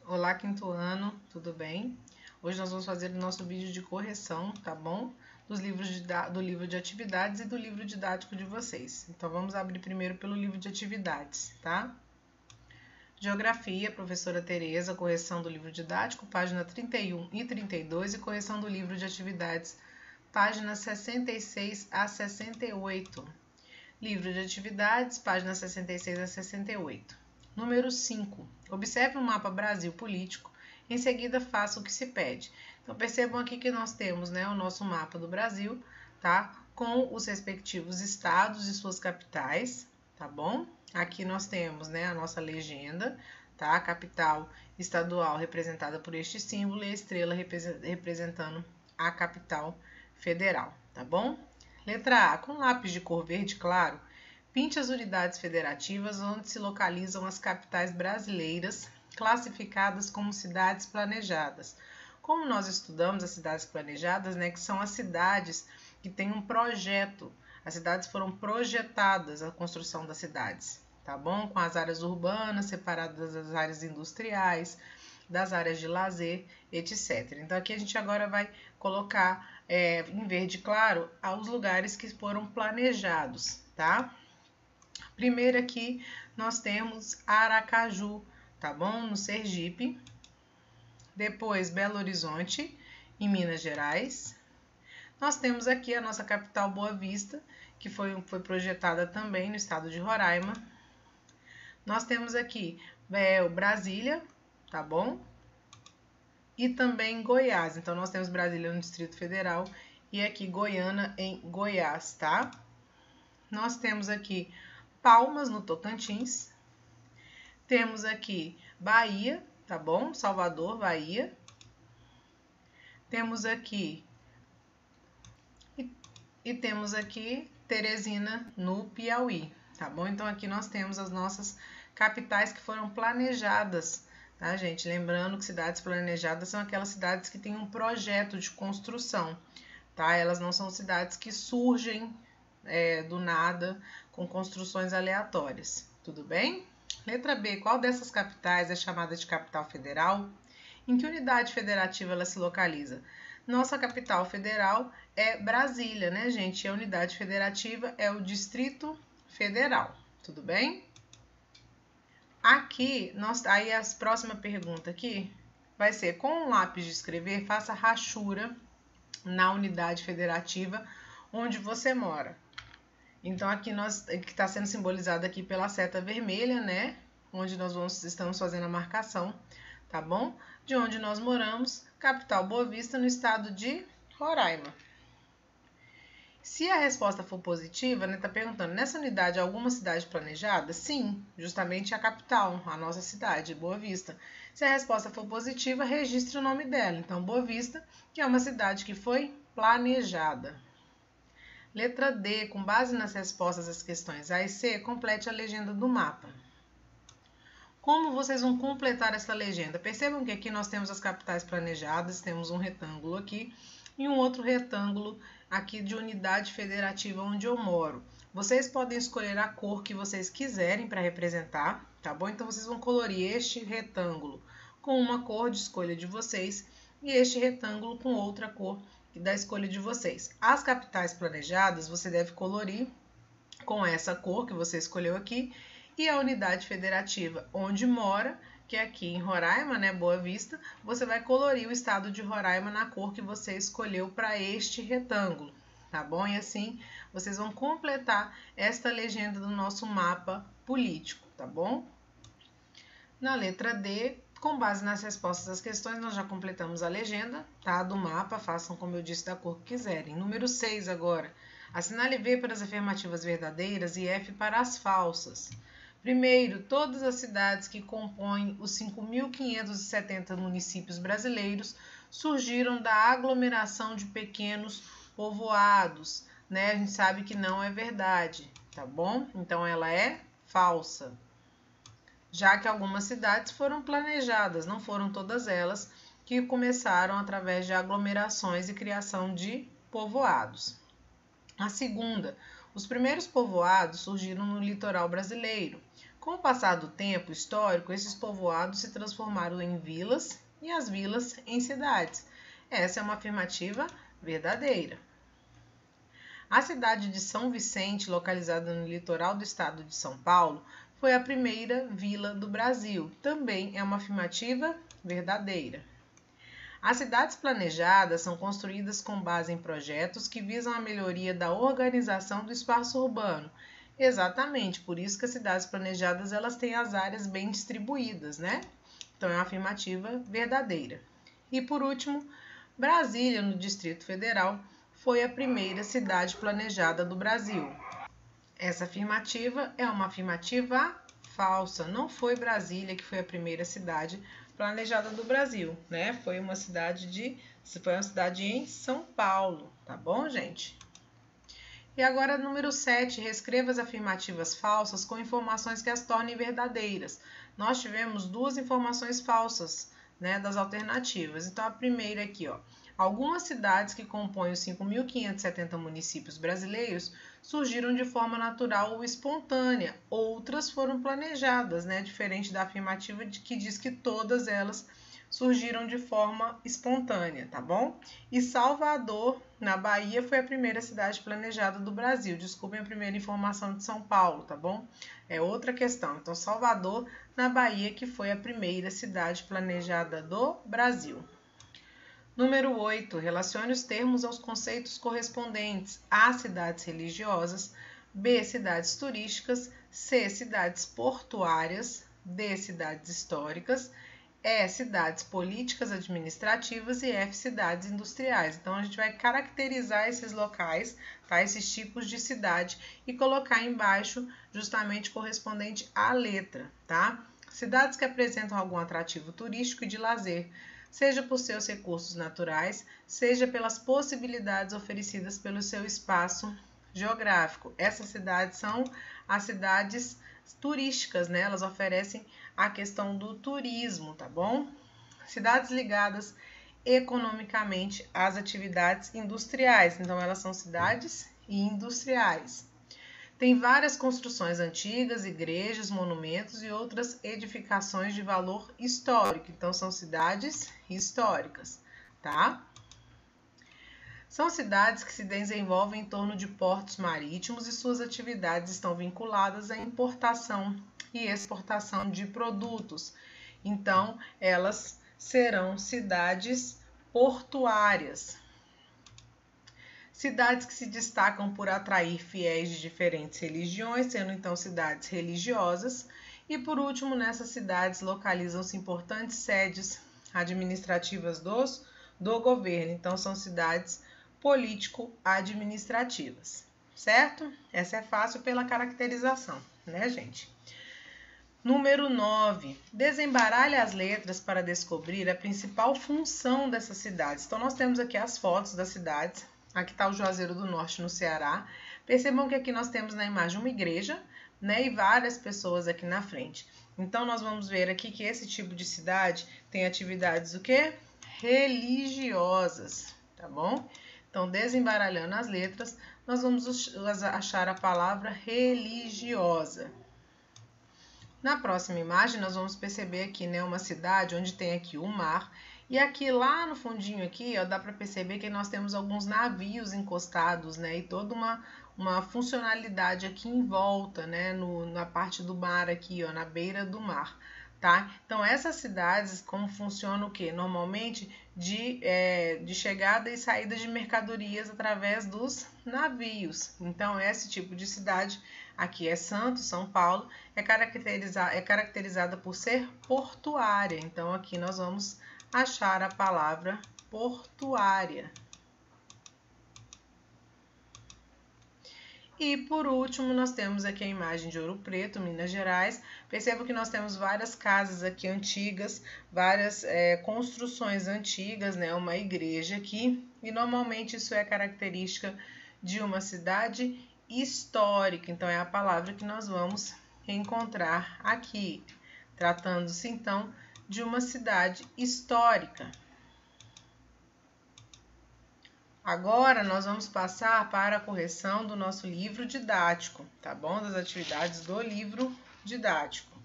Olá, quinto ano, tudo bem? Hoje nós vamos fazer o nosso vídeo de correção, tá bom? Do livro de atividades e do livro didático de vocês. Então, vamos abrir primeiro pelo livro de atividades, tá? Geografia, professora Tereza, correção do livro didático, página 31 e 32, e correção do livro de atividades, páginas 66 a 68. Livro de atividades, páginas 66 a 68. Número 5. Observe o mapa Brasil político. Em seguida, faça o que se pede. Então, percebam aqui que nós temos, o nosso mapa do Brasil, tá? Com os respectivos estados e suas capitais, tá bom? Aqui nós temos, a nossa legenda, tá? A capital estadual representada por este símbolo e a estrela representando a capital federal, tá bom? Letra A. Com lápis de cor verde claro, pinte as unidades federativas onde se localizam as capitais brasileiras, classificadas como cidades planejadas. Como nós estudamos as cidades planejadas, que são as cidades que têm um projeto, as cidades foram projetadas, a construção das cidades, tá bom? Com as áreas urbanas separadas das áreas industriais, das áreas de lazer, etc. Então, aqui a gente agora vai colocar em verde claro os lugares que foram planejados, tá? Primeiro aqui nós temos Aracaju, tá bom? No Sergipe. Depois Belo Horizonte, em Minas Gerais. Nós temos aqui a nossa capital Boa Vista, que foi projetada também no estado de Roraima. Nós temos aqui Brasília, tá bom? E também Goiás. Então, nós temos Brasília no Distrito Federal e aqui Goiânia em Goiás, tá? Nós temos aqui Palmas, no Tocantins. Temos aqui Bahia, tá bom? Salvador, Bahia. Temos aqui e temos aqui Teresina, no Piauí, tá bom? Então, aqui nós temos as nossas capitais que foram planejadas, tá, gente? Lembrando que cidades planejadas são aquelas cidades que têm um projeto de construção, tá? Elas não são cidades que surgem do nada com construções aleatórias, tudo bem? Letra B. Qual dessas capitais é chamada de capital federal? Em que unidade federativa ela se localiza? Nossa capital federal é Brasília, né, gente? E a unidade federativa é o Distrito Federal, tudo bem? Aqui, aí a próxima pergunta aqui vai ser: com um lápis de escrever, faça rachura na unidade federativa onde você mora. Então, aqui que está sendo simbolizado aqui pela seta vermelha, né? Onde nós estamos fazendo a marcação, tá bom? De onde nós moramos, capital Boa Vista, no estado de Roraima. Se a resposta for positiva, tá perguntando, nessa unidade alguma cidade planejada? Sim, justamente a capital, a nossa cidade, Boa Vista. Se a resposta for positiva, registre o nome dela. Então, Boa Vista, que é uma cidade que foi planejada. Letra D. Com base nas respostas às questões A e C, complete a legenda do mapa. Como vocês vão completar essa legenda? Percebam que aqui nós temos as capitais planejadas, temos um retângulo aqui e um outro retângulo aqui de unidade federativa onde eu moro. Vocês podem escolher a cor que vocês quiserem para representar, tá bom? Então, vocês vão colorir este retângulo com uma cor de escolha de vocês e este retângulo com outra cor da escolha de vocês. As capitais planejadas você deve colorir com essa cor que você escolheu aqui, e a unidade federativa onde mora, que é aqui em Roraima, né, Boa Vista, você vai colorir o estado de Roraima na cor que você escolheu para este retângulo, tá bom? E assim vocês vão completar esta legenda do nosso mapa político, tá bom? Na letra D, com base nas respostas às questões, nós já completamos a legenda, tá? Do mapa, façam como eu disse, da cor que quiserem. Número 6 agora. Assinale V para as afirmativas verdadeiras e F para as falsas. Primeiro, todas as cidades que compõem os 5.570 municípios brasileiros surgiram da aglomeração de pequenos povoados, né? A gente sabe que não é verdade, tá bom? Então, ela é falsa. Já que algumas cidades foram planejadas, não foram todas elas, que começaram através de aglomerações e criação de povoados. A segunda, os primeiros povoados surgiram no litoral brasileiro, Com o passar do tempo histórico, esses povoados se transformaram em vilas e as vilas em cidades. Essa é uma afirmativa verdadeira. A cidade de São Vicente, localizada no litoral do estado de São Paulo, foi a primeira vila do Brasil. Também é uma afirmativa verdadeira. As cidades planejadas são construídas com base em projetos que visam a melhoria da organização do espaço urbano. Exatamente, por isso que as cidades planejadas elas têm as áreas bem distribuídas, né? Então é uma afirmativa verdadeira. E por último, Brasília, no Distrito Federal, foi a primeira cidade planejada do Brasil. Essa afirmativa é uma afirmativa falsa. Não foi Brasília que foi a primeira cidade planejada do Brasil, né? Foi uma cidade em São Paulo, tá bom, gente? E agora, número 7, reescreva as afirmativas falsas com informações que as tornem verdadeiras. Nós tivemos duas informações falsas, né, das alternativas. Então, a primeira aqui, ó. Algumas cidades que compõem os 5.570 municípios brasileiros surgiram de forma natural ou espontânea. Outras foram planejadas, né, diferente da afirmativa que diz que todas elas surgiram de forma espontânea, tá bom? E Salvador, na Bahia, foi a primeira cidade planejada do Brasil. Desculpem a primeira informação de São Paulo, tá bom? É outra questão. Então, Salvador, na Bahia, que foi a primeira cidade planejada do Brasil. Número 8. Relacione os termos aos conceitos correspondentes. A, cidades religiosas. B, cidades turísticas. C, cidades portuárias. D, cidades históricas. E, cidades políticas administrativas e F, cidades industriais. Então, a gente vai caracterizar esses locais, tá? Esses tipos de cidade e colocar embaixo justamente correspondente à letra, tá? Cidades que apresentam algum atrativo turístico e de lazer, seja por seus recursos naturais, seja pelas possibilidades oferecidas pelo seu espaço geográfico. Essas cidades são as cidades turísticas, né? Elas oferecem a questão do turismo, tá bom? Cidades ligadas economicamente às atividades industriais, então elas são cidades industriais. Tem várias construções antigas, igrejas, monumentos e outras edificações de valor histórico, então são cidades históricas, tá? São cidades que se desenvolvem em torno de portos marítimos e suas atividades estão vinculadas à importação e exportação de produtos. Então, elas serão cidades portuárias. Cidades que se destacam por atrair fiéis de diferentes religiões, sendo então cidades religiosas. E por último, nessas cidades localizam-se importantes sedes administrativas do governo. Então, são cidades político-administrativas, certo? Essa é fácil pela caracterização, né, gente? Número 9. Desembaralhe as letras para descobrir a principal função dessas cidades. Então, nós temos aqui as fotos das cidades. Aqui está o Juazeiro do Norte, no Ceará. Percebam que aqui nós temos na imagem uma igreja, né, e várias pessoas aqui na frente. Então, nós vamos ver aqui que esse tipo de cidade tem atividades o quê? Religiosas, tá bom? Então, desembaralhando as letras, nós vamos achar a palavra religiosa. Na próxima imagem, nós vamos perceber aqui, né, uma cidade onde tem aqui o mar. E aqui, lá no fundinho aqui, ó, dá para perceber que nós temos alguns navios encostados, né, e toda uma funcionalidade aqui em volta, né, na parte do mar aqui, ó, na beira do mar, tá? Então, essas cidades, como funciona o quê? Normalmente de chegada e saída de mercadorias através dos navios. Então, esse tipo de cidade aqui é Santos, São Paulo, é caracterizada por ser portuária. Então, aqui nós vamos achar a palavra portuária. E por último, nós temos aqui a imagem de Ouro Preto, Minas Gerais. Perceba que nós temos várias casas aqui antigas, várias construções antigas, né? Uma igreja aqui. E normalmente isso é característica de uma cidade histórica. Então, é a palavra que nós vamos encontrar aqui. Tratando-se, então, de uma cidade histórica. Agora, nós vamos passar para a correção do nosso livro didático, tá bom? Das atividades do livro didático.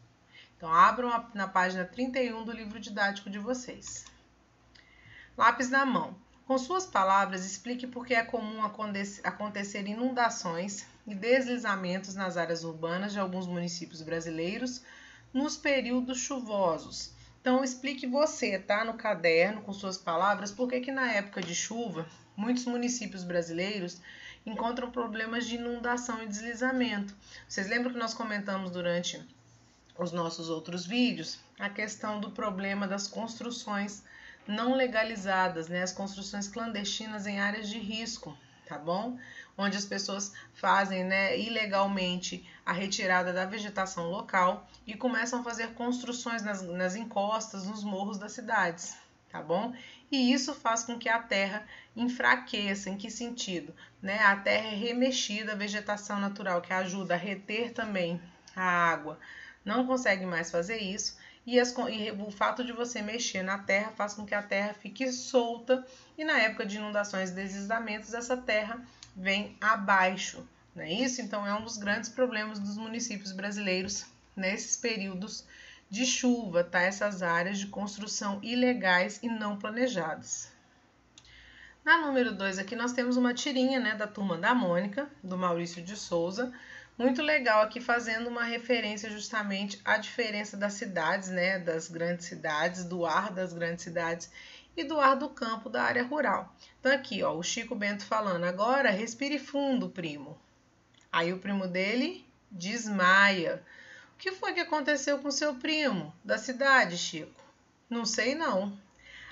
Então, abram na página 31 do livro didático de vocês. Lápis na mão. Com suas palavras, explique por que é comum acontecer inundações e deslizamentos nas áreas urbanas de alguns municípios brasileiros nos períodos chuvosos. Então, explique você, tá? No caderno, com suas palavras, por que na época de chuva, muitos municípios brasileiros encontram problemas de inundação e deslizamento. Vocês lembram que nós comentamos durante os nossos outros vídeos a questão do problema das construções não legalizadas, né? As construções clandestinas em áreas de risco, tá bom? Onde as pessoas fazem, né, ilegalmente a retirada da vegetação local e começam a fazer construções nas encostas, nos morros das cidades, tá bom? E isso faz com que a terra enfraqueça. Em que sentido? Né? A terra é remexida, a vegetação natural que ajuda a reter também a água não consegue mais fazer isso. E o fato de você mexer na terra faz com que a terra fique solta e na época de inundações e deslizamentos essa terra vem abaixo, não é isso? Então é um dos grandes problemas dos municípios brasileiros nesses períodos de chuva, tá? Essas áreas de construção ilegais e não planejadas. Na número 2 aqui nós temos uma tirinha, né, da Turma da Mônica, do Maurício de Souza. Muito legal aqui, fazendo uma referência justamente à diferença das cidades, né, das grandes cidades, do ar das grandes cidades e do ar do campo da área rural. Então aqui, ó, o Chico Bento falando, agora respire fundo, primo. Aí o primo dele desmaia. O que foi que aconteceu com seu primo da cidade, Chico? Não sei não.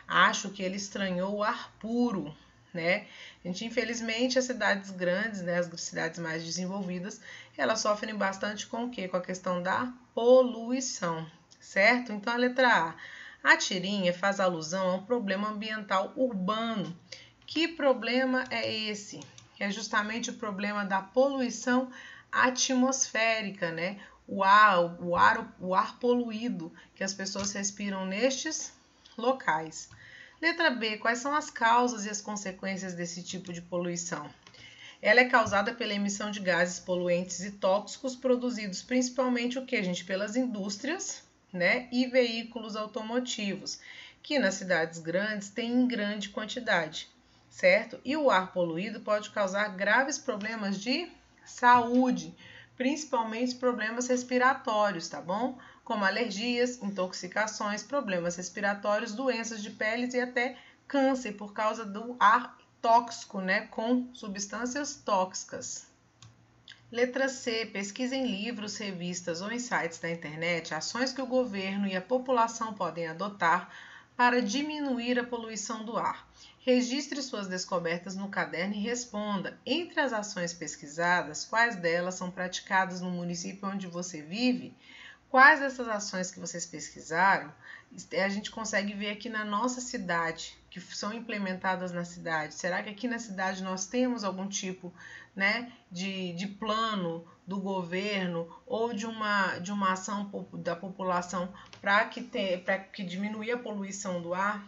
Acho que ele estranhou o ar puro, né? Infelizmente, as cidades grandes, né, as cidades mais desenvolvidas, elas sofrem bastante com o quê? Com a questão da poluição, certo? Então, a letra A. A tirinha faz alusão a um problema ambiental urbano. Que problema é esse? É justamente o problema da poluição atmosférica, né? O ar poluído que as pessoas respiram nestes locais. Letra B. Quais são as causas e as consequências desse tipo de poluição? Ela é causada pela emissão de gases poluentes e tóxicos produzidos principalmente o que, gente? Pelas indústrias, né? E veículos automotivos, que nas cidades grandes tem em grande quantidade, certo? E o ar poluído pode causar graves problemas de saúde, principalmente problemas respiratórios, tá bom? Como alergias, intoxicações, problemas respiratórios, doenças de peles e até câncer por causa do ar tóxico, né, com substâncias tóxicas. Letra C. Pesquisa em livros, revistas ou em sites da internet ações que o governo e a população podem adotar para diminuir a poluição do ar. Registre suas descobertas no caderno e responda. Entre as ações pesquisadas, quais delas são praticadas no município onde você vive? Quais dessas ações que vocês pesquisaram a gente consegue ver aqui na nossa cidade, que são implementadas na cidade? Será que aqui na cidade nós temos algum tipo, né, de plano do governo ou de uma ação da população para que diminuir a poluição do ar,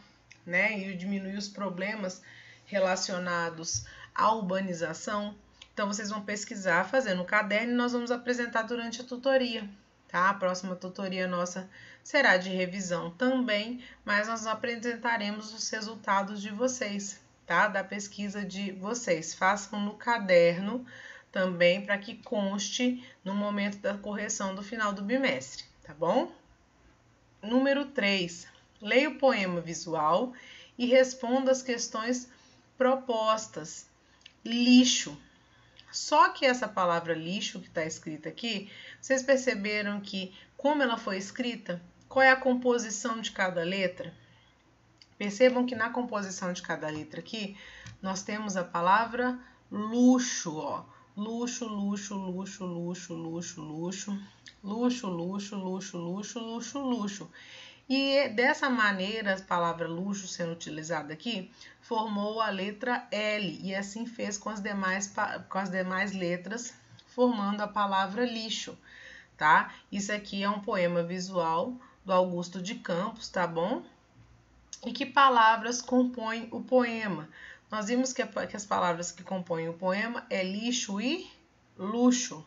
né, e diminuir os problemas relacionados à urbanização? Então vocês vão pesquisar, fazer no caderno e nós vamos apresentar durante a tutoria. Tá? A próxima tutoria nossa será de revisão também, mas nós apresentaremos os resultados de vocês, tá? Da pesquisa de vocês. Façam no caderno também para que conste no momento da correção do final do bimestre, tá bom? Número 3. Leia o poema visual e responda as questões propostas. Lixo. Só que essa palavra lixo que está escrita aqui, vocês perceberam que como ela foi escrita? Qual é a composição de cada letra? Percebam que na composição de cada letra aqui, nós temos a palavra luxo, ó. Luxo, luxo, luxo, luxo, luxo, luxo, luxo, luxo, luxo, luxo, luxo, luxo. E dessa maneira, a palavra luxo sendo utilizada aqui, formou a letra L e assim fez com as demais letras, formando a palavra lixo, tá? Isso aqui é um poema visual do Augusto de Campos, tá bom? E que palavras compõem o poema? Nós vimos que as palavras que compõem o poema é lixo e luxo.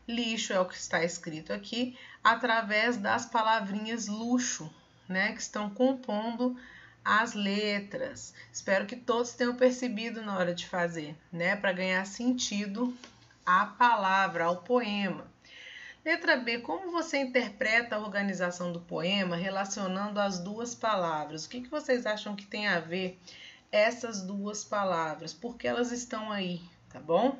Lixo é o que está escrito aqui, através das palavrinhas luxo, né, que estão compondo as letras. Espero que todos tenham percebido na hora de fazer, né, para ganhar sentido à palavra, ao poema. Letra B, como você interpreta a organização do poema relacionando as duas palavras? O que vocês acham que tem a ver essas duas palavras? Por que elas estão aí, tá bom?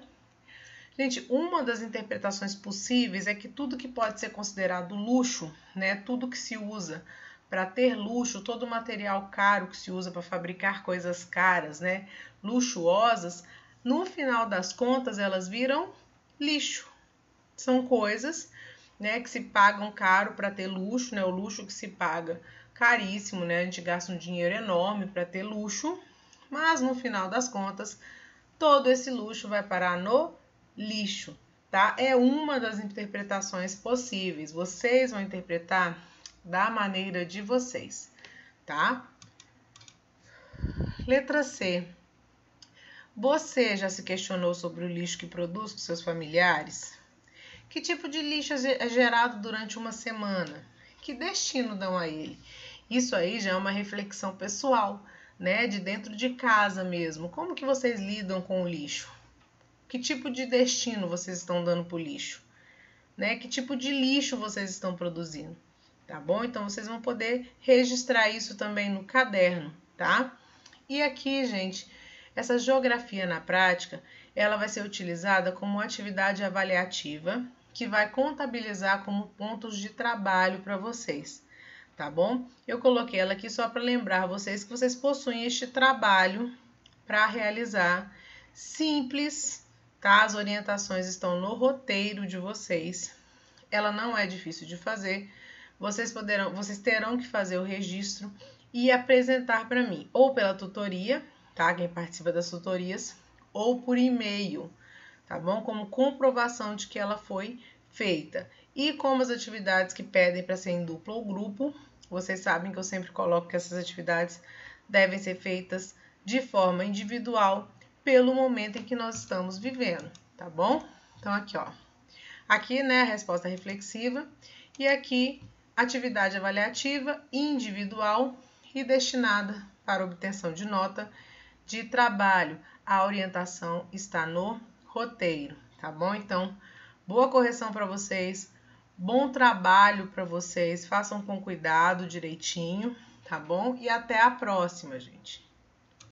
Gente, uma das interpretações possíveis é que tudo que pode ser considerado luxo, né, tudo que se usa para ter luxo, todo material caro que se usa para fabricar coisas caras, né, luxuosas, no final das contas elas viram lixo. São coisas, né, que se pagam caro para ter luxo, né, o luxo que se paga caríssimo, né, a gente gasta um dinheiro enorme para ter luxo, mas no final das contas todo esse luxo vai parar no lixo, tá? É uma das interpretações possíveis. Vocês vão interpretar da maneira de vocês, tá? Letra C. Você já se questionou sobre o lixo que produz com seus familiares? Que tipo de lixo é gerado durante uma semana? Que destino dão a ele? Isso aí já é uma reflexão pessoal, né? De dentro de casa mesmo. Como que vocês lidam com o lixo? Que tipo de destino vocês estão dando para o lixo? Né? Que tipo de lixo vocês estão produzindo? Tá bom? Então, vocês vão poder registrar isso também no caderno, tá? E aqui, gente, essa geografia na prática, ela vai ser utilizada como atividade avaliativa, que vai contabilizar como pontos de trabalho para vocês, tá bom? Eu coloquei ela aqui só para lembrar vocês que vocês possuem este trabalho para realizar, simples, tá? As orientações estão no roteiro de vocês. Ela não é difícil de fazer. Vocês terão que fazer o registro e apresentar para mim, ou pela tutoria, tá? Quem participa das tutorias, ou por e-mail, tá bom? Como comprovação de que ela foi feita. E como as atividades que pedem para ser em dupla ou grupo, vocês sabem que eu sempre coloco que essas atividades devem ser feitas de forma individual pelo momento em que nós estamos vivendo, tá bom? Então, aqui, ó. Aqui, né, a resposta reflexiva e aqui, atividade avaliativa individual e destinada para obtenção de nota de trabalho. A orientação está no roteiro, tá bom? Então, boa correção para vocês, bom trabalho para vocês, façam com cuidado, direitinho, tá bom? E até a próxima, gente.